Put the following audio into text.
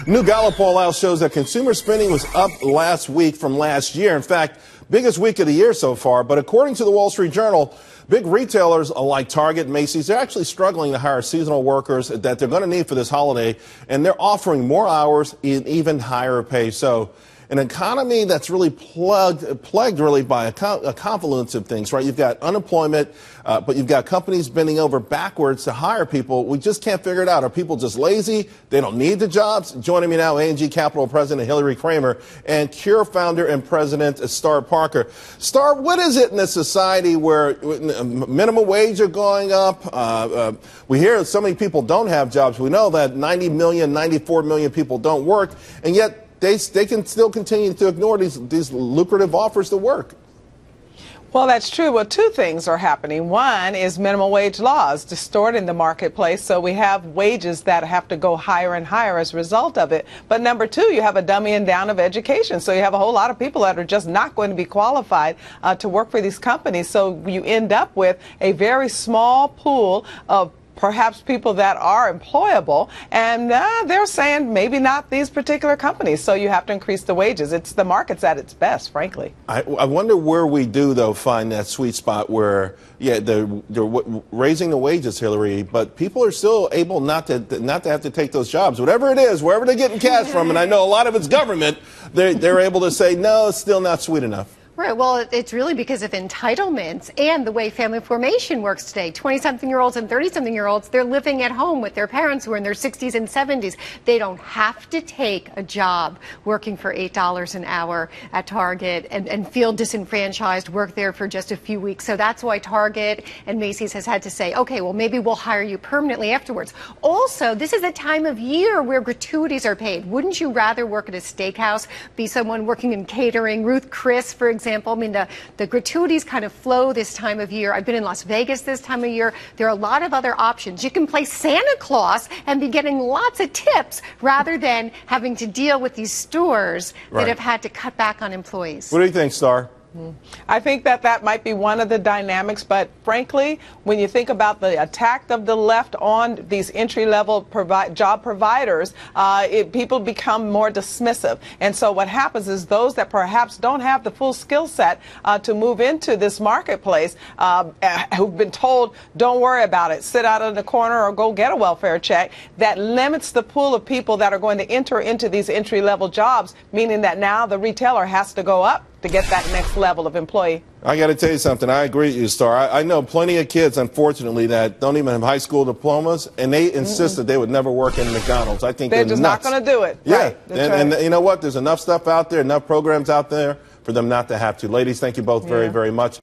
New Gallup poll out shows that consumer spending was up last week from last year. In fact, biggest week of the year so far. But according to the Wall Street Journal, big retailers like Target, Macy's, they're actually struggling to hire seasonal workers that they're going to need for this holiday. And they're offering more hours and even higher pay. So an economy that's really plagued really by a confluence of things, right? You've got unemployment, but you've got companies bending over backwards to hire people. We just can't figure it out. Are people just lazy? They don't need the jobs? Joining me now, A&G Capital President Hilary Kramer and Cure founder and president Star Parker. Star, what is it in a society where minimum wage are going up? We hear so many people don't have jobs. We know that 90 million, 94 million people don't work, and yet they can still continue to ignore these lucrative offers to work. Well, that's true. Well, two things are happening. One is minimum wage laws distorting the marketplace, so we have wages that have to go higher and higher as a result of it. But number two, you have a dumbing down of education, so you have a whole lot of people that are just not going to be qualified to work for these companies. So you end up with a very small pool of perhaps people that are employable, and they're saying maybe not these particular companies. So you have to increase the wages. It's the market's at its best, frankly. I wonder where we do, though, find that sweet spot where, yeah, they're raising the wages, Hilary, but people are still able not to have to take those jobs. Whatever it is, wherever they're getting cash from, and I know a lot of it's government, they're able to say, no, it's still not sweet enough. Right. Well, it's really because of entitlements and the way family formation works today. 20-something-year-olds and 30-something-year-olds, they're living at home with their parents who are in their 60s and 70s. They don't have to take a job working for $8 an hour at Target and feel disenfranchised, work there for just a few weeks. So that's why Target and Macy's has had to say, okay, well, maybe we'll hire you permanently afterwards. Also, this is a time of year where gratuities are paid. Wouldn't you rather work at a steakhouse, be someone working in catering? Ruth Chris, for example. I mean, the gratuities kind of flow this time of year. I've been in Las Vegas this time of year. There are a lot of other options. You can play Santa Claus and be getting lots of tips rather than having to deal with these stores that have had to cut back on employees. What do you think, Star? I think that might be one of the dynamics, but frankly, when you think about the attack of the left on these entry-level job providers, people become more dismissive. And so what happens is those that perhaps don't have the full skill set to move into this marketplace, who've been told, don't worry about it, sit out in the corner or go get a welfare check, that limits the pool of people that are going to enter into these entry-level jobs, meaning that now the retailer has to go up to get that next level of employee. I got to tell you something. I agree with you, Star. I know plenty of kids, unfortunately, that don't even have high school diplomas, and they insist that they would never work in McDonald's. I think they're just nuts. Not going to do it. Yeah, right. And you know what? There's enough stuff out there, enough programs out there for them not to have to. Ladies, thank you both very, very much.